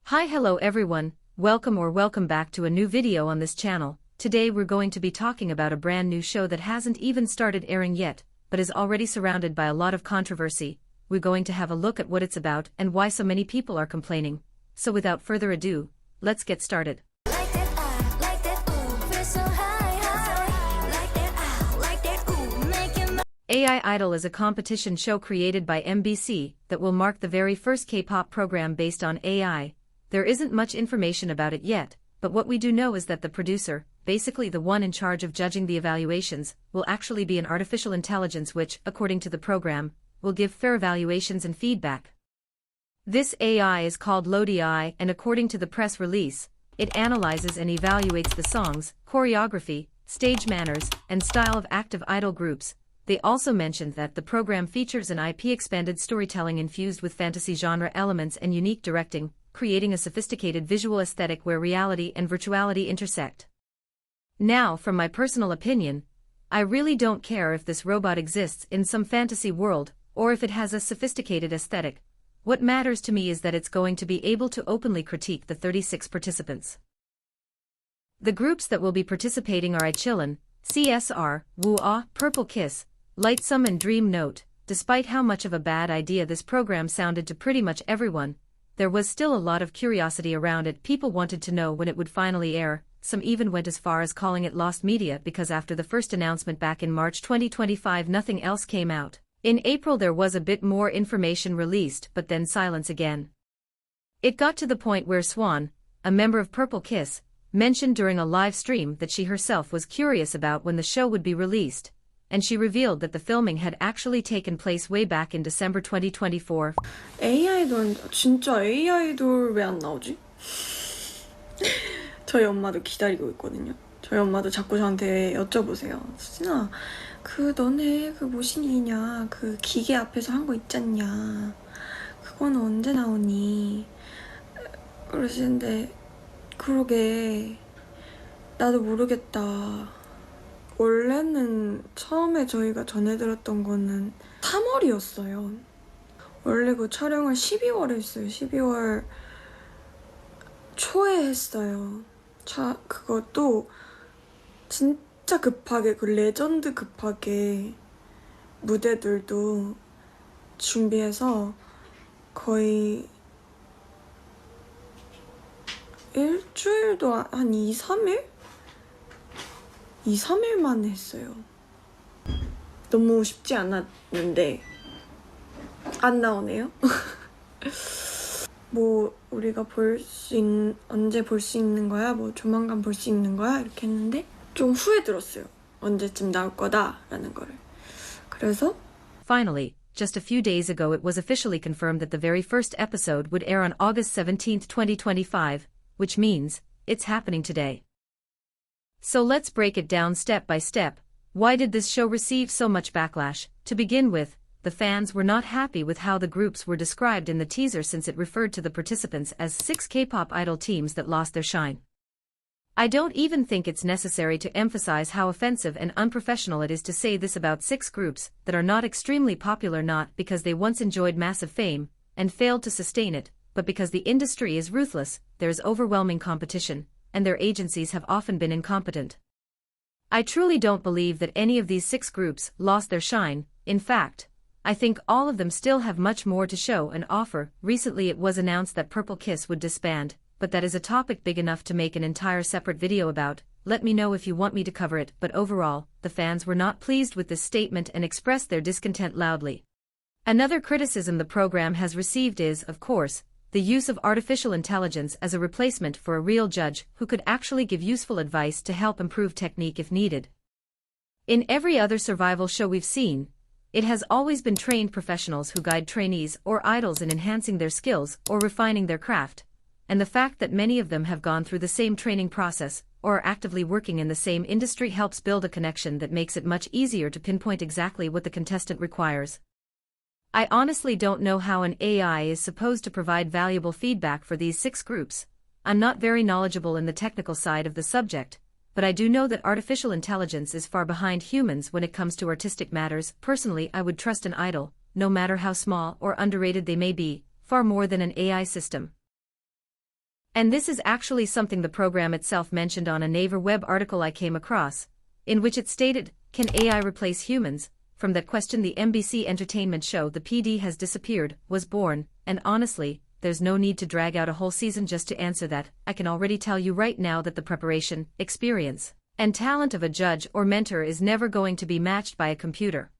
Hello everyone, welcome back to a new video on this channel. Today we're going to be talking about a brand new show that hasn't even started airing yet, but is already surrounded by a lot of controversy. We're going to have a look at what it's about and why so many people are complaining. So without further ado, let's get started. I-DLE is a competition show created by MBC that will mark the very first K-pop program based on AI. There isn't much information about it yet, but what we do know is that the producer, basically the one in charge of judging the evaluations, will actually be an artificial intelligence which, according to the program, will give fair evaluations and feedback. This AI is called loveyz, and according to the press release, it analyzes and evaluates the songs, choreography, stage manners, and style of active idol groups. They also mentioned that the program features an IP-expanded storytelling infused with fantasy genre elements and unique directing, creating a sophisticated visual aesthetic where reality and virtuality intersect. Now, from my personal opinion, I really don't care if this robot exists in some fantasy world, or if it has a sophisticated aesthetic. What matters to me is that it's going to be able to openly critique the 36 participants. The groups that will be participating are I-DLE, CSR, Woo-ah, Purple Kiss, Lightsum and Dream Note. Despite how much of a bad idea this program sounded to pretty much everyone, there was still a lot of curiosity around it. People wanted to know when it would finally air. Some even went as far as calling it lost media because after the first announcement back in March 2025 nothing else came out. In April there was a bit more information released, but then silence again. It got to the point where Swan, a member of Purple Kiss, mentioned during a live stream that she herself was curious about when the show would be released, and she revealed that the filming had actually taken place way back in December 2024. A-아이돌, 진짜 A-아이돌 왜 안 나오지? 저희 엄마도 기다리고 있거든요. 저희 엄마도 자꾸 저한테 여쭤보세요. 수진아, 너네 모신이냐? 기계 앞에서 한 거 있잖냐? 그거는 언제 나오니? 그러시는데, 그러게, 나도 모르겠다. 원래는 처음에 저희가 전해들었던 거는 3월이었어요. 원래 그 촬영을 12월에 했어요. 12월 초에 했어요. 그것도 진짜 급하게, 레전드 급하게 무대들도 준비해서 거의 일주일도 한 2, 3일? 2, 3일 만에 했어요. 너무 쉽지 않았는데 안 나오네요. 우리가 언제 볼 수 있는 거야? 조만간 볼 수 있는 거야? 이렇게 했는데 좀 후회 들었어요. 언제쯤 나올 거다라는 거를. 그래서 Finally, just a few days ago it was officially confirmed that the very first episode would air on August 17, 2025, which means it's happening today. So let's break it down step by step. Why did this show receive so much backlash? To begin with, the fans were not happy with how the groups were described in the teaser since it referred to the participants as 6 K-pop idol teams that lost their shine. I don't even think it's necessary to emphasize how offensive and unprofessional it is to say this about 6 groups that are not extremely popular, not because they once enjoyed massive fame and failed to sustain it, but because the industry is ruthless, there is overwhelming competition, and their agencies have often been incompetent. I truly don't believe that any of these 6 groups lost their shine. In fact, I think all of them still have much more to show and offer. Recently it was announced that Purple Kiss would disband, but that is a topic big enough to make an entire separate video about. Let me know if you want me to cover it, but overall, the fans were not pleased with this statement and expressed their discontent loudly. Another criticism the program has received is, of course, the use of artificial intelligence as a replacement for a real judge who could actually give useful advice to help improve technique if needed. In every other survival show we've seen, it has always been trained professionals who guide trainees or idols in enhancing their skills or refining their craft, and the fact that many of them have gone through the same training process or are actively working in the same industry helps build a connection that makes it much easier to pinpoint exactly what the contestant requires. I honestly don't know how an AI is supposed to provide valuable feedback for these 6 groups. I'm not very knowledgeable in the technical side of the subject, but I do know that artificial intelligence is far behind humans when it comes to artistic matters. Personally, I would trust an idol, no matter how small or underrated they may be, far more than an AI system. And this is actually something the program itself mentioned on a Naver web article I came across, in which it stated, "Can AI replace humans?" From that question the MBC entertainment show The PD Has Disappeared was born, and honestly, there's no need to drag out a whole season just to answer that. I can already tell you right now that the preparation, experience, and talent of a judge or mentor is never going to be matched by a computer.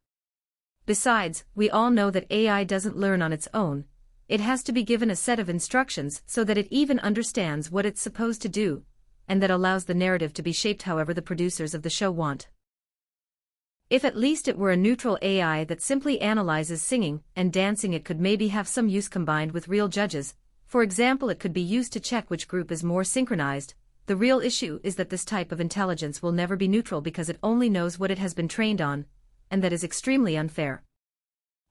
Besides, we all know that AI doesn't learn on its own. It has to be given a set of instructions so that it even understands what it's supposed to do, and that allows the narrative to be shaped however the producers of the show want. If at least it were a neutral AI that simply analyzes singing and dancing, it could maybe have some use combined with real judges. For example, it could be used to check which group is more synchronized. The real issue is that this type of intelligence will never be neutral because it only knows what it has been trained on, and that is extremely unfair.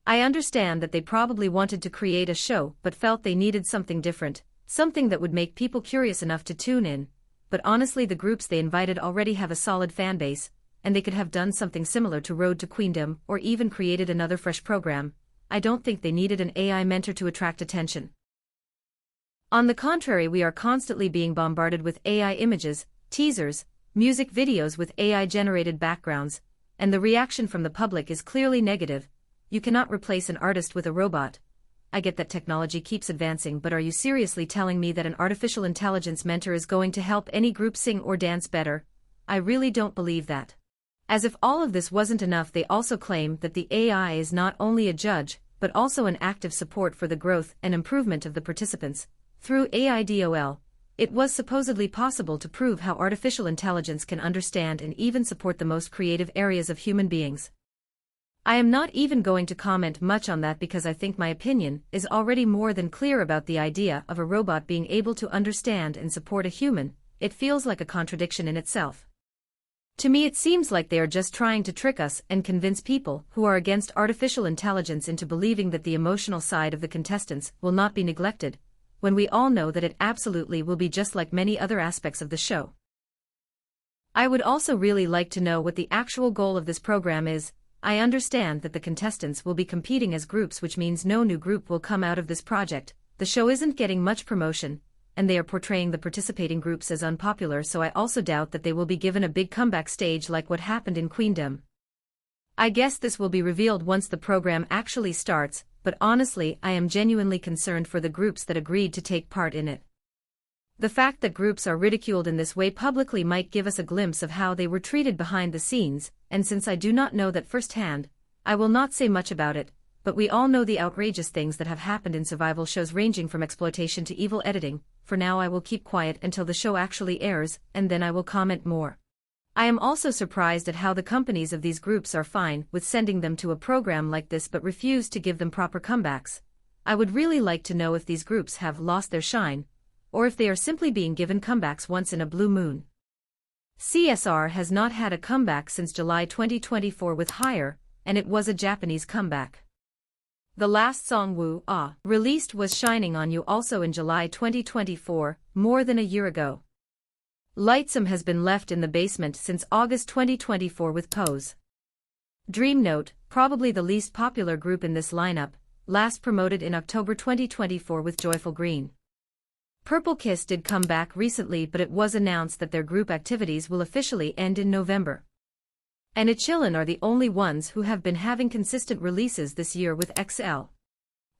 I understand that they probably wanted to create a show but felt they needed something different, something that would make people curious enough to tune in, but honestly the groups they invited already have a solid fan base, and they could have done something similar to Road to Queendom or even created another fresh program. I don't think they needed an AI mentor to attract attention. On the contrary, we are constantly being bombarded with AI images, teasers, music videos with AI-generated backgrounds, and the reaction from the public is clearly negative. You cannot replace an artist with a robot. I get that technology keeps advancing, but are you seriously telling me that an artificial intelligence mentor is going to help any group sing or dance better? I really don't believe that. As if all of this wasn't enough, they also claim that the AI is not only a judge, but also an active support for the growth and improvement of the participants. Through I-DLE, it was supposedly possible to prove how artificial intelligence can understand and even support the most creative areas of human beings. I am not even going to comment much on that because I think my opinion is already more than clear about the idea of a robot being able to understand and support a human. It feels like a contradiction in itself. To me it seems like they are just trying to trick us and convince people who are against artificial intelligence into believing that the emotional side of the contestants will not be neglected, when we all know that it absolutely will be, just like many other aspects of the show. I would also really like to know what the actual goal of this program is. I understand that the contestants will be competing as groups, which means no new group will come out of this project. The show isn't getting much promotion, and they are portraying the participating groups as unpopular, so I also doubt that they will be given a big comeback stage like what happened in Queendom. I guess this will be revealed once the program actually starts, but honestly I am genuinely concerned for the groups that agreed to take part in it. The fact that groups are ridiculed in this way publicly might give us a glimpse of how they were treated behind the scenes, and since I do not know that firsthand, I will not say much about it, but we all know the outrageous things that have happened in survival shows, ranging from exploitation to evil editing. For now I will keep quiet until the show actually airs, and then I will comment more. I am also surprised at how the companies of these groups are fine with sending them to a program like this but refuse to give them proper comebacks. I would really like to know if these groups have lost their shine, or if they are simply being given comebacks once in a blue moon. CSR has not had a comeback since July 2024 with Higher, and it was a Japanese comeback. The last song Woo Ah released was Shining on You, also in July 2024, more than a year ago. 𝒉𝒆𝒍𝒍𝒐 has been left in the basement since August 2024 with Pose. Dream Note, probably the least popular group in this lineup, last promoted in October 2024 with Joyful Green. Purple Kiss did come back recently, but it was announced that their group activities will officially end in November. And enhypen are the only ones who have been having consistent releases this year with XL.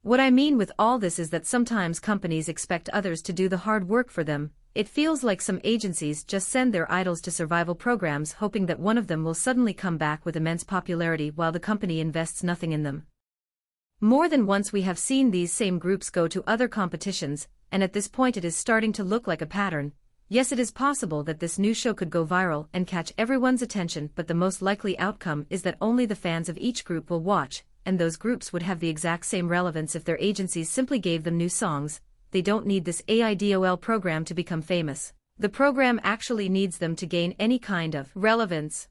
What I mean with all this is that sometimes companies expect others to do the hard work for them. It feels like some agencies just send their idols to survival programs hoping that one of them will suddenly come back with immense popularity while the company invests nothing in them. More than once we have seen these same groups go to other competitions, and at this point it is starting to look like a pattern. Yes, it is possible that this new show could go viral and catch everyone's attention, but the most likely outcome is that only the fans of each group will watch, and those groups would have the exact same relevance if their agencies simply gave them new songs. They don't need this I-DLE program to become famous. The program actually needs them to gain any kind of relevance.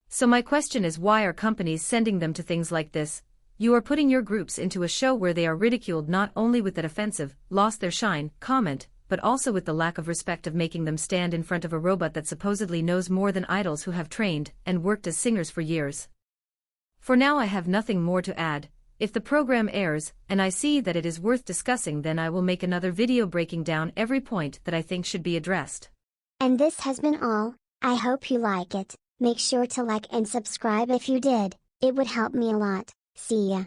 So my question is, why are companies sending them to things like this? You are putting your groups into a show where they are ridiculed not only with that offensive, lost their shine comment, but also with the lack of respect of making them stand in front of a robot that supposedly knows more than idols who have trained and worked as singers for years. For now I have nothing more to add. If the program airs, and I see that it is worth discussing, then I will make another video breaking down every point that I think should be addressed. And this has been all. I hope you like it. Make sure to like and subscribe if you did, it would help me a lot. See ya.